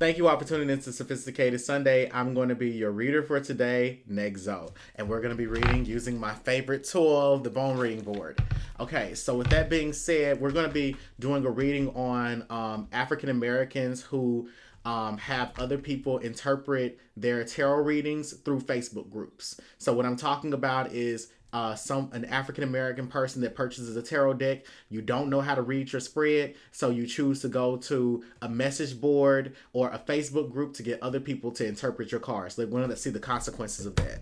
Thank you all for tuning into Sophisticated Sunday. I'm going to be your reader for today, Negzo. And we're going to be reading using my favorite tool, the bone reading board. Okay, so with that being said, we're going to be doing a reading on African Americans who have other people interpret their tarot readings through Facebook groups. So what I'm talking about is an African American person that purchases a tarot deck. You don't know how to read your spread, so you choose to go to a message board or a Facebook group to get other people to interpret your cards. They want to see the consequences of that.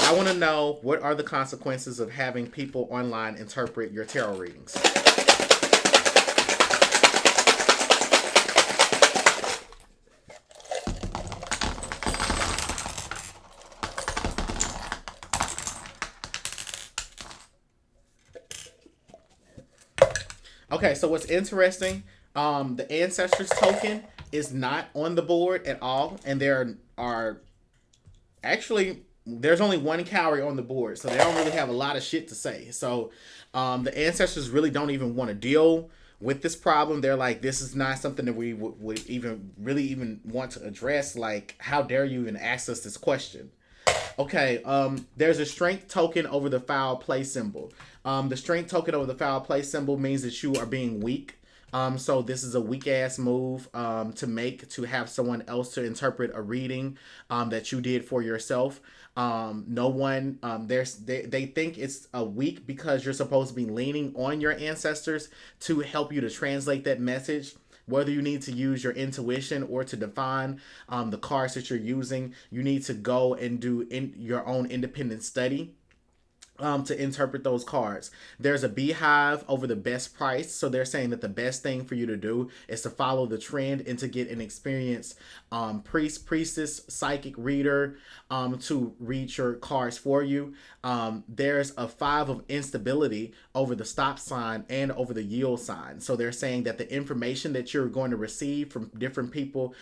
I want to know, what are the consequences of having people online interpret your tarot readings? Okay, so what's interesting, the Ancestors token is not on the board at all, and there are actually, there's only one calorie on the board, so they don't really have a lot of shit to say. So the Ancestors really don't even want to deal with this problem. They're like, this is not something that we would even really even want to address. Like, how dare you even ask us this question? Okay, there's a strength token over the foul play symbol. The strength token over the foul play symbol means that you are being weak. So this is a weak ass move to have someone else to interpret a reading that you did for yourself. No one they think it's a weak because you're supposed to be leaning on your ancestors to help you to translate that message. Whether you need to use your intuition or to define the cards that you're using, you need to go and do your own independent study to interpret those cards. There's a beehive over the best price. So they're saying that the best thing for you to do is to follow the trend and to get an experienced priest, priestess, psychic reader to read your cards for you. There's a 5 of instability over the stop sign and over the yield sign. So they're saying that the information that you're going to receive from different people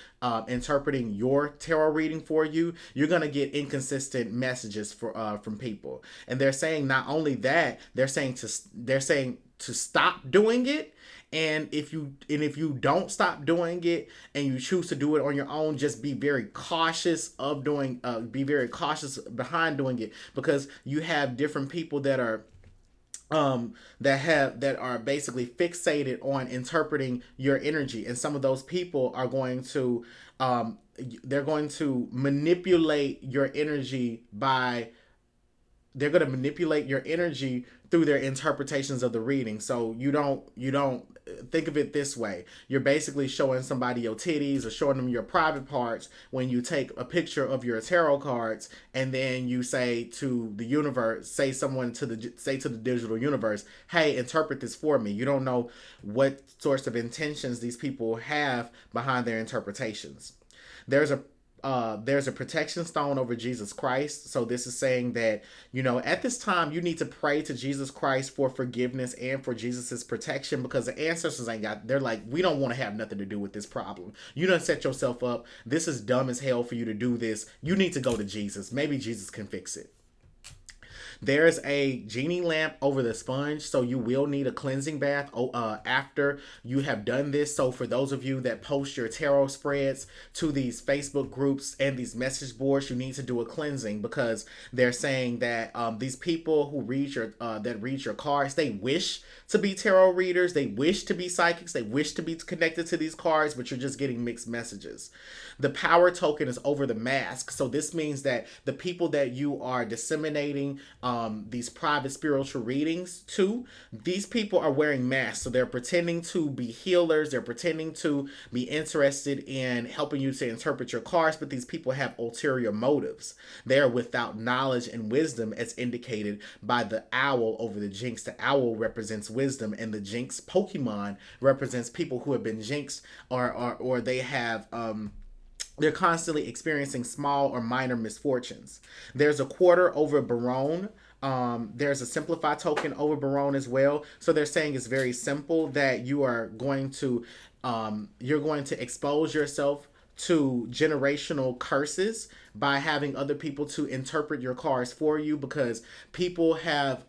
interpreting your tarot reading for you, you're going to get inconsistent messages from people. And they're saying not only that, they're saying to stop doing it. And if you don't stop doing it and you choose to do it on your own, just be very cautious behind doing it, because you have different people that are that are basically fixated on interpreting your energy, and some of those people are going to they're going to manipulate your energy by they're going to manipulate your energy through their interpretations of the reading. So you don't think of it this way. You're basically showing somebody your titties or showing them your private parts when you take a picture of your tarot cards, and then you say to the universe, say to the digital universe, hey, interpret this for me. You don't know what sorts of intentions these people have behind their interpretations. There's a protection stone over Jesus Christ. So this is saying that, at this time, you need to pray to Jesus Christ for forgiveness and for Jesus's protection, because the ancestors they're like, we don't want to have nothing to do with this problem. You done set yourself up. This is dumb as hell for you to do this. You need to go to Jesus. Maybe Jesus can fix it. There's a genie lamp over the sponge, so you will need a cleansing bath after you have done this. So for those of you that post your tarot spreads to these Facebook groups and these message boards, you need to do a cleansing, because they're saying that these people who read your cards, they wish to be tarot readers, they wish to be psychics, they wish to be connected to these cards, but you're just getting mixed messages. The power token is over the mask, so this means that the people that you are disseminating these private spiritual readings to, these people are wearing masks. So they're pretending to be healers. They're pretending to be interested in helping you to interpret your cards, but these people have ulterior motives. They are without knowledge and wisdom, as indicated by the owl over the jinx. The owl represents wisdom, and the jinx Pokemon represents people who have been jinxed, or they have they're constantly experiencing small or minor misfortunes. There's a quarter over Barone. There's a simplify token over Barone as well. So they're saying it's very simple, that you're going to expose yourself to generational curses by having other people to interpret your cards for you, because people have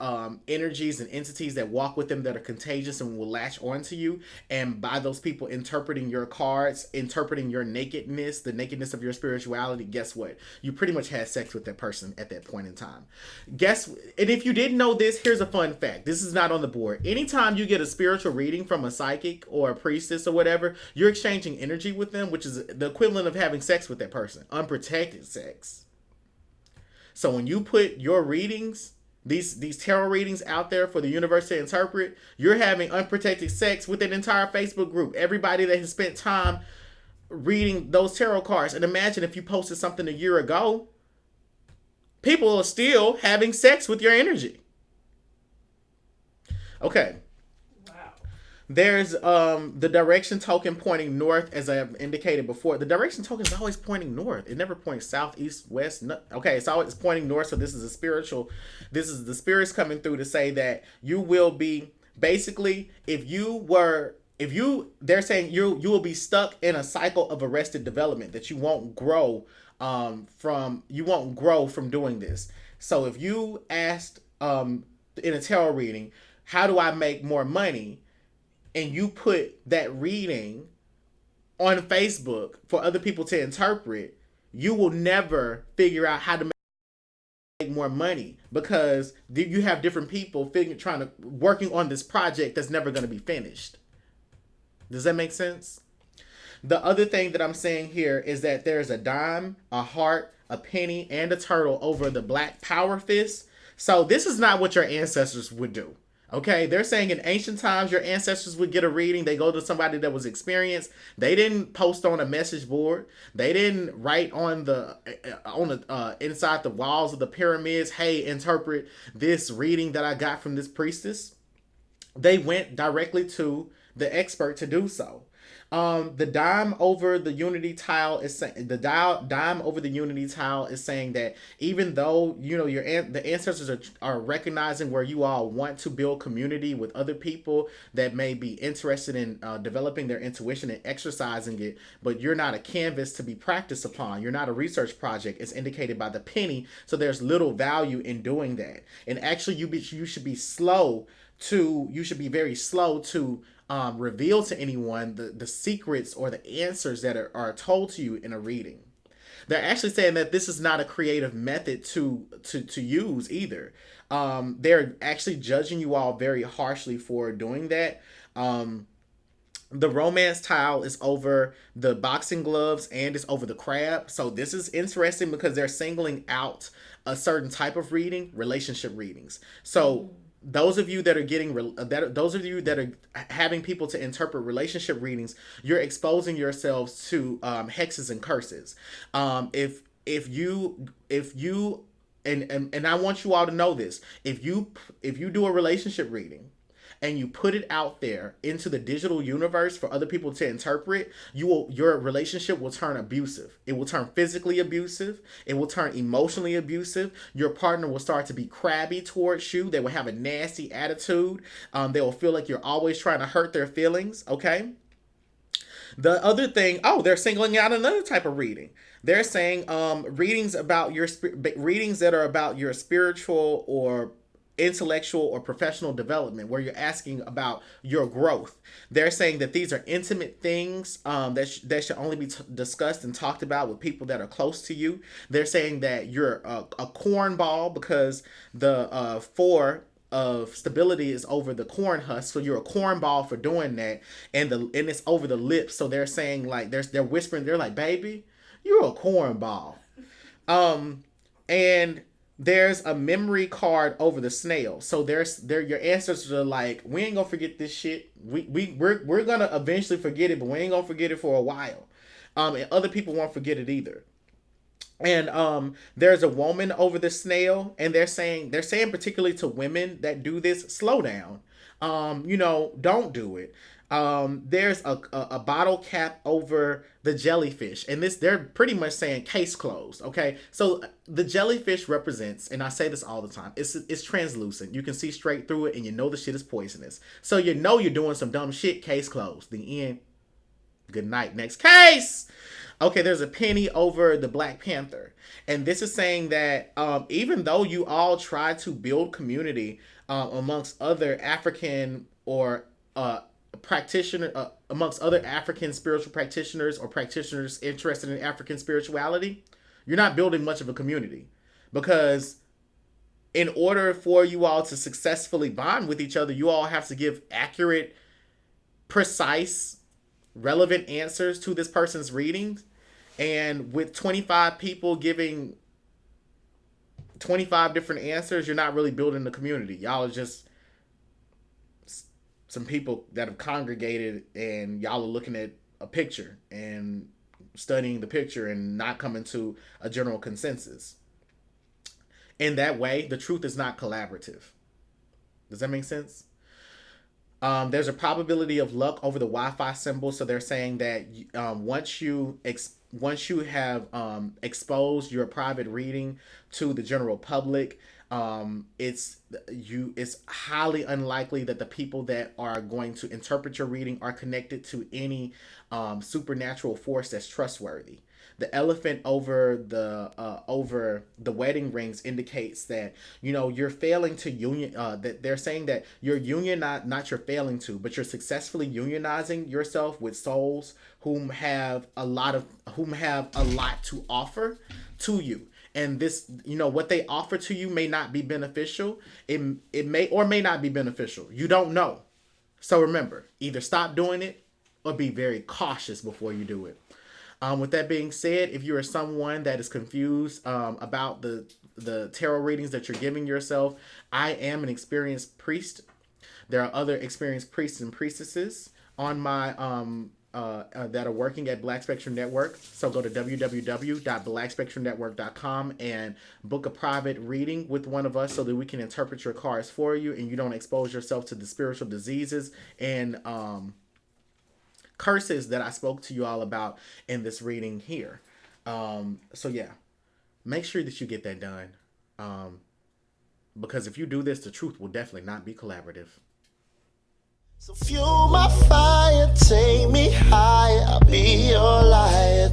energies and entities that walk with them that are contagious and will latch onto you. And by those people interpreting your cards, interpreting your nakedness, the nakedness of your spirituality, guess what? You pretty much had sex with that person at that point in time. And if you didn't know this, here's a fun fact. This is not on the board. Anytime you get a spiritual reading from a psychic or a priestess or whatever, you're exchanging energy with them, which is the equivalent of having sex with that person, unprotected sex. So when you put your readings, these tarot readings out there for the universe to interpret, you're having unprotected sex with an entire Facebook group. Everybody that has spent time reading those tarot cards. And imagine if you posted something a year ago, people are still having sex with your energy. Okay. There's the direction token pointing north, as I have indicated before. The direction token is always pointing north. It never points south, east, west. No. Okay, it's always pointing north. So this is a spiritual. This is the spirits coming through to say that you will be basically, they're saying you will be stuck in a cycle of arrested development, that you won't grow from doing this. So if you asked in a tarot reading, how do I make more money? And you put that reading on Facebook for other people to interpret, you will never figure out how to make more money, because you have different people working on this project that's never going to be finished. Does that make sense? The other thing that I'm saying here is that there's a dime, a heart, a penny, and a turtle over the black power fist. So this is not what your ancestors would do. Okay, they're saying in ancient times, your ancestors would get a reading. They go to somebody that was experienced. They didn't post on a message board. They didn't write on the inside the walls of the pyramids, hey, interpret this reading that I got from this priestess. They went directly to the expert to do so. The dime over the unity tile is saying that even though the ancestors are recognizing where you all want to build community with other people that may be interested in developing their intuition and exercising it, but you're not a canvas to be practiced upon. You're not a research project. It's indicated by the penny, so there's little value in doing that. And actually, you should be very slow to reveal to anyone the secrets or the answers that are told to you in a reading. They're actually saying that this is not a creative method to use either. They're actually judging you all very harshly for doing that. The romance tile is over the boxing gloves and it's over the crab. So this is interesting because they're singling out a certain type of reading, relationship readings. So those of you that are having people to interpret relationship readings, you're exposing yourselves to hexes and curses. If you and I want you all to know this, if you do a relationship reading and you put it out there into the digital universe for other people to interpret, your relationship will turn abusive. It will turn physically abusive. It will turn emotionally abusive. Your partner will start to be crabby towards you. They will have a nasty attitude. They will feel like you're always trying to hurt their feelings. Okay. The other thing, they're singling out another type of reading. They're saying readings that are about your spiritual or intellectual or professional development, where you're asking about your growth. They're saying that these are intimate things that should only be discussed and talked about with people that are close to you. They're saying that you're a cornball because the 4 of stability is over the corn husk, so you're a cornball for doing that, and it's over the lips. So they're saying, like, they're whispering, they're like, baby, you're a cornball. And there's a memory card over the snail. So your ancestors are like, we ain't gonna forget this shit. We're gonna eventually forget it, but we ain't gonna forget it for a while. And other people won't forget it either. And there's a woman over the snail, and they're saying particularly to women that do this, slow down. Don't do it. There's a bottle cap over the jellyfish, and they're pretty much saying case closed. Okay, so the jellyfish represents, and I say this all the time, it's translucent. You can see straight through it, and you know the shit is poisonous. So you know you're doing some dumb shit. Case closed. The end. Good night. Next case. Okay, there's a penny over the Black Panther. And this is saying that even though you all try to build community amongst other African or amongst other African spiritual practitioners or practitioners interested in African spirituality, you're not building much of a community. Because in order for you all to successfully bond with each other, you all have to give accurate, precise, relevant answers to this person's readings. And with 25 people giving 25 different answers, you're not really building the community. Y'all are just some people that have congregated, and y'all are looking at a picture and studying the picture and not coming to a general consensus. In that way, the truth is not collaborative. Does that make sense? There's a probability of luck over the Wi-Fi symbol, so they're saying that once you have exposed your private reading to the general public, it's highly unlikely that the people that are going to interpret your reading are connected to any supernatural force that's trustworthy. The elephant over the wedding rings indicates that you're failing to union. That they're saying that you're not you're failing to, but you're successfully unionizing yourself with souls whom have a lot to offer to you. And this, what they offer to you may not be beneficial. It may or may not be beneficial. You don't know. So remember, either stop doing it or be very cautious before you do it. With that being said, if you are someone that is confused about the tarot readings that you're giving yourself, I am an experienced priest. There are other experienced priests and priestesses on my that are working at Black Spectrum Network. So go to www.blackspectrumnetwork.com and book a private reading with one of us so that we can interpret your cards for you and you don't expose yourself to the spiritual diseases and curses that I spoke to you all about in this reading here. So yeah, make sure that you get that done. Because if you do this, the truth will definitely not be collaborative. So fuel my fire, take me higher, I'll be your light.